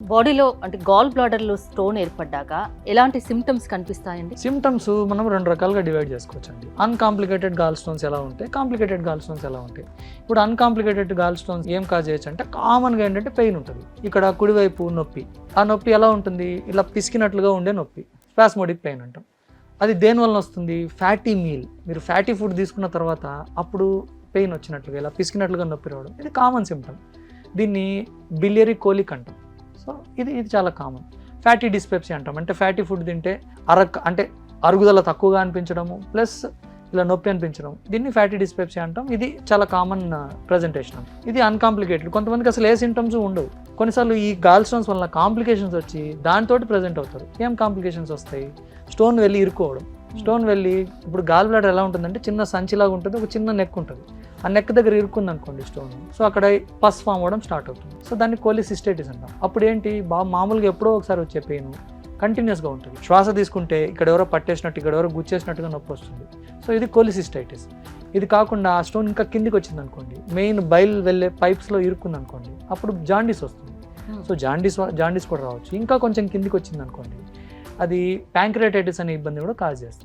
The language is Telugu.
బాడీలో అంటే గాల్ బ్లాడర్లో స్టోన్ ఏర్పడ్డాక ఎలాంటి సిమ్టమ్స్ కనిపిస్తాయండి? సిమ్టమ్స్ మనం రెండు రకాలుగా డివైడ్ చేసుకోవచ్చండి. అన్కాంప్లికేటెడ్ గాల్ స్టోన్స్ ఎలా ఉంటాయి, కాంప్లికేటెడ్ గాల్ స్టోన్స్ ఎలా ఉంటాయి. ఇప్పుడు అన్కాంప్లికేటెడ్ గాల్ స్టోన్స్ ఏం కాజ్ చేయొచ్చు అంటే కామన్గా ఏంటంటే పెయిన్ ఉంటుంది. ఇక్కడ కుడివైపు నొప్పి, ఆ నొప్పి ఎలా ఉంటుంది, ఇలా పిసికినట్లుగా ఉండే నొప్పి, స్పాస్మోడిక్ పెయిన్ అంటాం. అది దేనివల్ల వస్తుంది, ఫ్యాటీ మీల్, మీరు ఫ్యాటీ ఫుడ్ తీసుకున్న తర్వాత అప్పుడు పెయిన్ వచ్చినట్లుగా ఇలా పిసికినట్లుగా నొప్పి రావడం, ఇది కామన్ సిమ్టమ్. దీన్ని బిలియరీ కోలిక్ అంటాం. సో ఇది చాలా కామన్. ఫ్యాటీ డిస్పెప్సీ అంటాం, అంటే ఫ్యాటీ ఫుడ్ తింటే అంటే అరుగుదల తక్కువగా అనిపించడము ప్లస్ ఇలా నొప్పి అనిపించడం, దీన్ని ఫ్యాటీ డిస్పెప్సీ అంటాం. ఇది చాలా కామన్ ప్రజెంటేషన్. ఇది అన్కాంప్లికేటెడ్. కొంతమందికి అసలు ఏ సింటమ్స్ ఉండవు. కొన్నిసార్లు ఈ గాల్ స్టోన్స్ వల్ల కాంప్లికేషన్స్ వచ్చి దానితోటి ప్రజెంట్ అవుతారు. ఏం కాంప్లికేషన్స్ వస్తాయి, స్టోన్ వెళ్ళి ఇరుక్కోవడం. స్టోన్ వెళ్ళి ఇప్పుడు గాల్ బ్లాడర్ ఎలా ఉంటుందంటే చిన్న సంచిలాగా ఉంటుంది, ఒక చిన్న నెక్ ఉంటుంది. ఆ నెక్ దగ్గర ఇరుక్కుంది అనుకోండి స్టోన్, సో అక్కడ పస్ ఫామ్ అవ్వడం స్టార్ట్ అవుతుంది. సో దాన్ని కోలిసిస్టైటిస్ అంటాం. అప్పుడు ఏంటి, మామూలుగా ఎప్పుడో ఒకసారి వచ్చే పెయిన్ కంటిన్యూస్గా ఉంటుంది. శ్వాస తీసుకుంటే ఇక్కడ ఎవరో పట్టేసినట్టు, ఇక్కడ ఎవరో గుచ్చేసినట్టుగా నొప్పి వస్తుంది. సో ఇది కోలిసిస్టైటిస్. ఇది కాకుండా ఆ స్టోన్ ఇంకా కిందికి వచ్చింది అనుకోండి, మెయిన్ బైల్ వెళ్ళే పైప్స్లో ఇరుక్కుంది అనుకోండి, అప్పుడు జాండీస్ వస్తుంది. సో జాండీస్ కూడా రావచ్చు. ఇంకా కొంచెం కిందికి వచ్చింది అనుకోండి, అది ప్యాంక్రియాటైటిస్ అనే ఇబ్బంది కూడా కాజ్ చేస్తుంది.